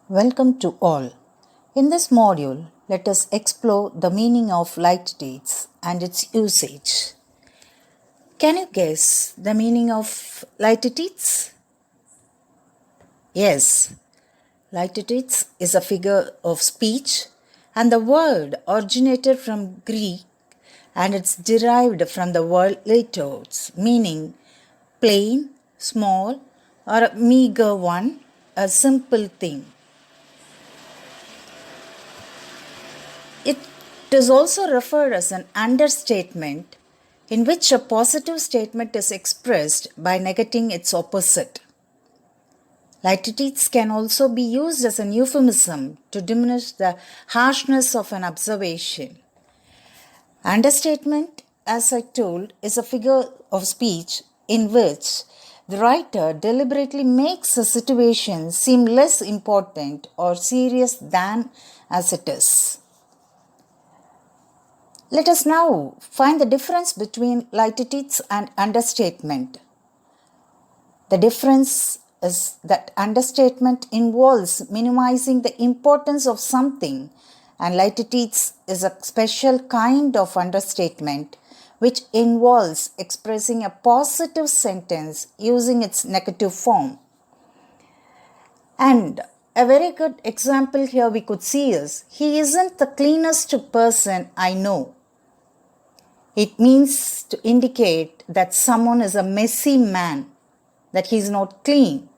Welcome to all. In this module, let us explore the meaning of litotes and its usage. Can you guess the meaning of litotes? Yes, litotes is a figure of speech and the word originated from Greek and it's derived from the word litos, meaning plain, small or a meager one, a simple thing. It is also referred as an understatement in which a positive statement is expressed by negating its opposite. Litotes can also be used as an euphemism to diminish the harshness of an observation. Understatement, as I told, is a figure of speech in which the writer deliberately makes a situation seem less important or serious than as it is. Let us now find the difference between litotes and understatement. The difference is that understatement involves minimizing the importance of something, and litotes is a special kind of understatement which involves expressing a positive sentence using its negative form. And a very good example here we could see is, he isn't the cleanest person I know. It means to indicate that someone is a messy man, that he is not clean.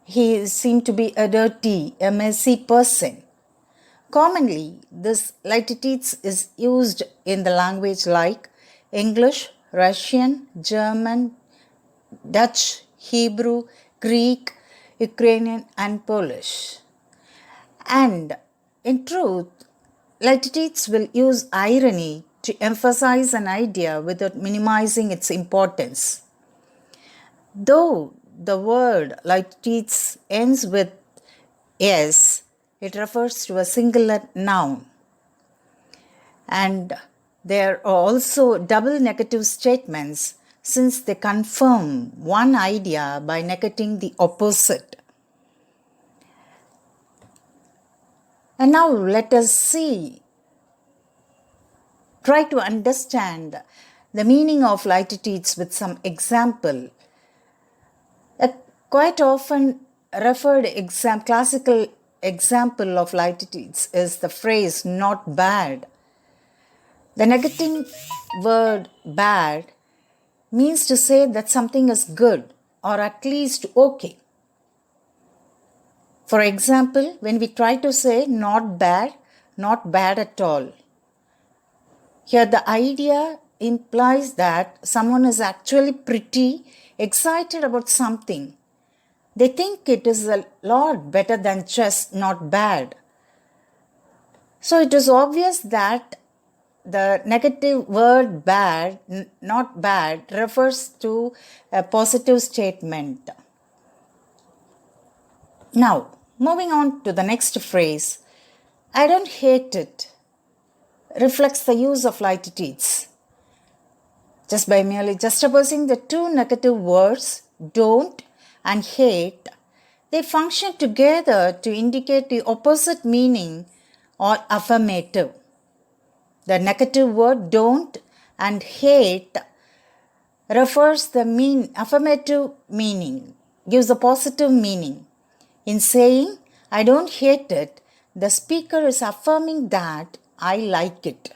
He seems to be a messy person. Commonly, this litotes is used in the language like English, Russian, German, Dutch, Hebrew, Greek, Ukrainian, and Polish. And in truth, litotes will use irony to emphasize an idea without minimizing its importance. Though the word litotes ends with s, it refers to a singular noun. And there are also double negative statements since they confirm one idea by negating the opposite. And now let us try to understand the meaning of litotes with some example. A quite often referred classical example of litotes is the phrase not bad. The negating word bad means to say that something is good or at least okay. For example, when we try to say not bad at all. Here the idea implies that someone is actually pretty excited about something. They think it is a lot better than just not bad. So it is obvious that the negative word bad, not bad, refers to a positive statement. Now, moving on to the next phrase, I don't hate it, reflects the use of litotes. Just by merely juxtaposing the two negative words, don't and hate, they function together to indicate the opposite meaning or affirmative. The negative word don't and hate refers the affirmative meaning, gives a positive meaning. In saying, I don't hate it, the speaker is affirming that I like it.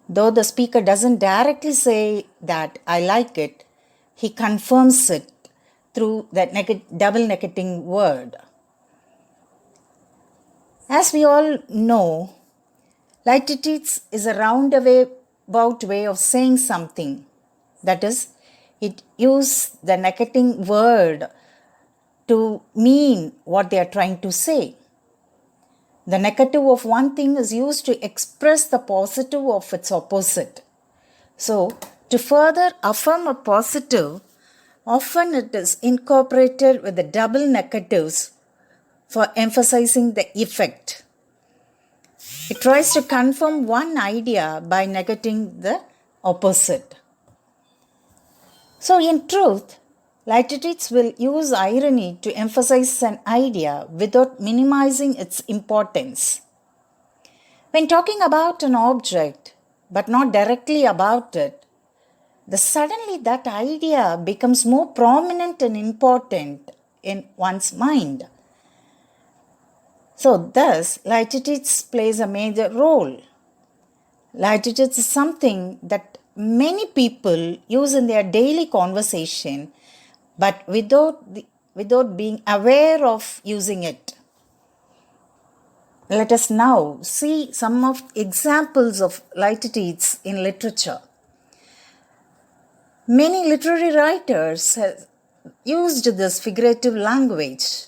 Though the speaker doesn't directly say that I like it, he confirms it through that double negating word. As we all know, litotes is a roundabout way of saying something. That is, it uses the negating word to mean what they are trying to say. The negative of one thing is used to express the positive of its opposite. So, to further affirm a positive, often it is incorporated with the double negatives for emphasizing the effect. It tries to confirm one idea by negating the opposite. So, in truth, Litotes will use irony to emphasize an idea without minimizing its importance. When talking about an object, but not directly about it, suddenly that idea becomes more prominent and important in one's mind. So, thus, Litotes plays a major role. Litotes is something that many people use in their daily conversation, but without being aware of using it. Let us now see some of examples of litotes in literature. Many literary writers have used this figurative language.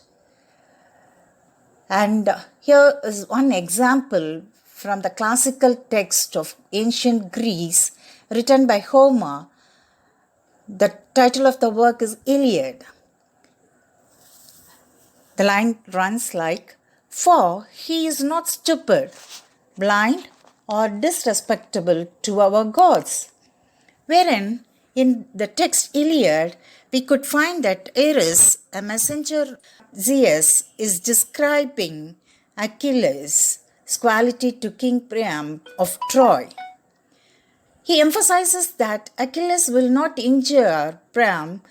And here is one example from the classical text of ancient Greece written by Homer. The title of the work is Iliad. The line runs like, "For he is not stupid, blind, or disrespectable to our gods." Wherein, in the text Iliad, we could find that Ares, a messenger Zeus, is describing Achilles' quality to King Priam of Troy. He emphasizes that Achilles will not injure Priam,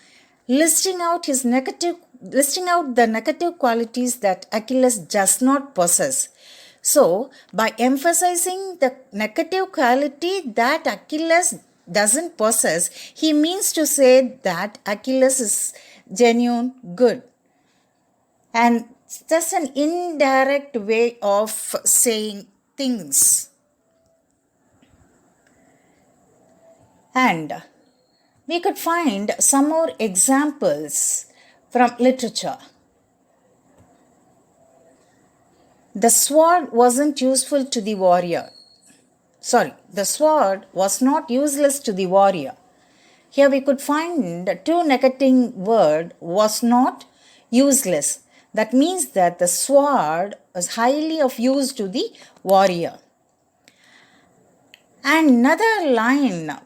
listing out the negative qualities that Achilles does not possess. So, by emphasizing the negative quality that Achilles doesn't possess, he means to say that Achilles is genuine good. And that's an indirect way of saying things. And we could find some more examples from literature. The sword wasn't useful to the warrior. The sword was not useless to the warrior. Here we could find two negative word was not useless. That means that the sword was highly of use to the warrior. And another line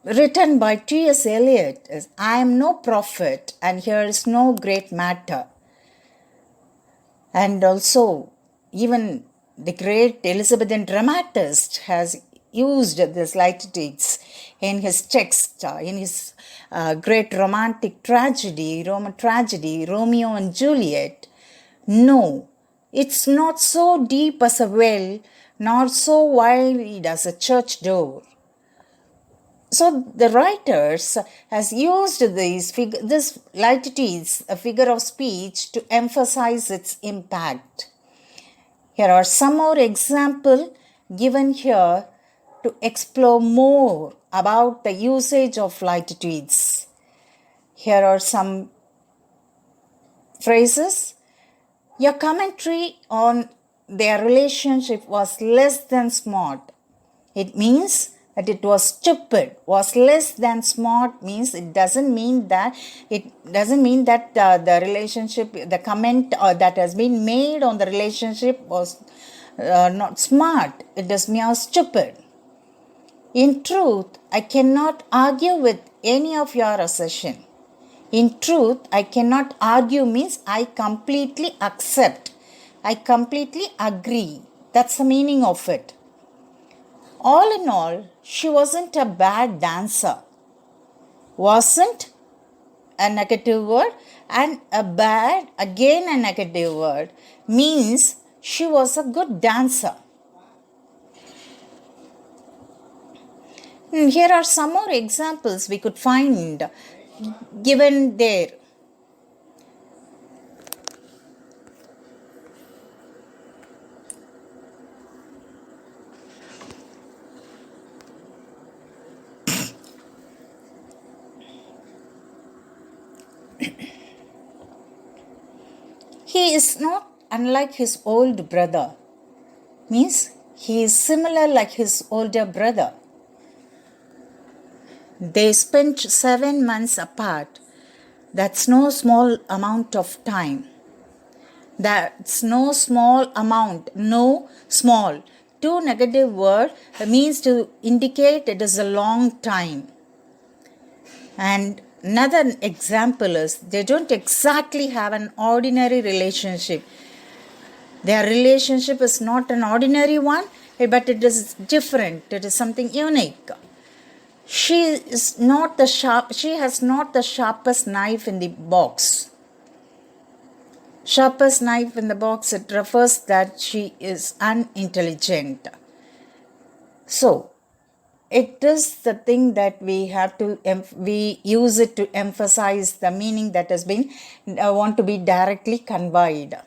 written by T.S. Eliot is, "I am no prophet and here is no great matter." And also, even the great Elizabethan dramatist has used this litotes in his text, in his great romantic tragedy, Roman tragedy, Romeo and Juliet. "No, it's not so deep as a well, nor so wide as a church door." So the writers has used this litotes, a figure of speech, to emphasize its impact. Here are some more examples given here to explore more about the usage of litotes. Here are some phrases. "Your commentary on their relationship was less than smart." It means that it was stupid. Was less than smart means it doesn't mean that the relationship, the comment that has been made on the relationship was not smart. It is mere stupid. "In truth, I cannot argue with any of your assertion." In truth, I cannot argue means I completely accept. I completely agree. That's the meaning of it. All in all, she wasn't a bad dancer. Wasn't a negative word, and a bad, again a negative word, means she was a good dancer. And here are some more examples we could find given there. "He is not unlike his old brother," means he is similar like his older brother. "They spent 7 months apart. That's no small amount of time." That's no small amount. No small. Two negative word means to indicate it is a long time. And another example is they don't exactly have an ordinary relationship. Their relationship is not an ordinary one, but it is different. It is something unique. She has not the sharpest knife in the box. Sharpest knife in the box, it refers that she is unintelligent. So, it is the thing that we have to, we use it to emphasize the meaning that has been, want to be directly conveyed.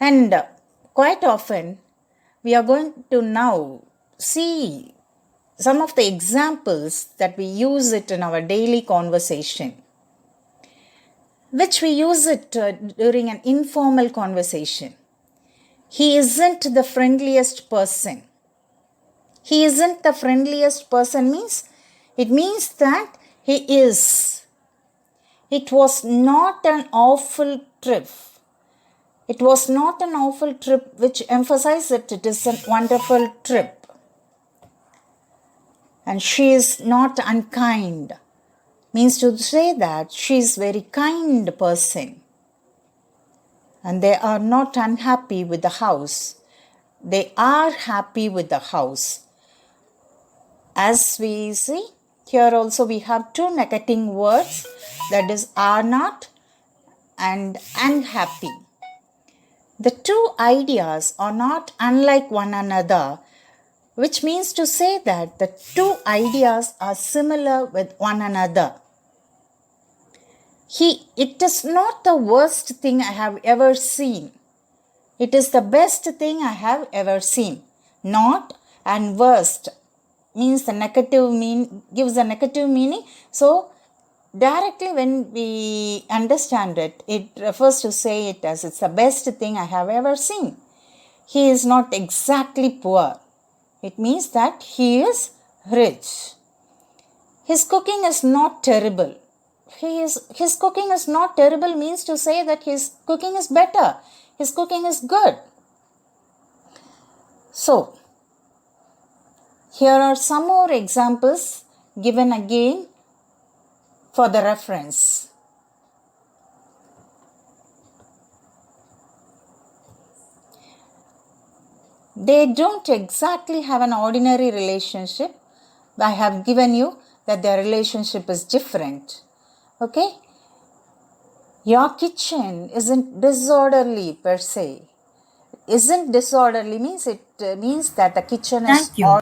And quite often, we are going to now see some of the examples that we use it in our daily conversation, which we use it during an informal conversation. He isn't the friendliest person. He isn't the friendliest person means, it means that he is. It was not an awful trip. It was not an awful trip, which emphasizes that it is a wonderful trip. And she is not unkind, means to say that she is very kind person. And they are not unhappy with the house. They are happy with the house. As we see, here also we have two negative words, that is are not and unhappy. The two ideas are not unlike one another, which means to say that the two ideas are similar with one another. It is not the worst thing I have ever seen. It is the best thing I have ever seen. Not and worst means the negative gives a negative meaning. So directly when we understand it, it refers to say it as it's the best thing I have ever seen. He is not exactly poor. It means that he is rich. His cooking is not terrible. His cooking is not terrible means to say that his cooking is better. His cooking is good. So, here are some more examples given again for the reference. They don't exactly have an ordinary relationship. I have given you that their relationship is different. Okay? Your kitchen isn't disorderly per se. Isn't disorderly means it means that the kitchen is Thank you.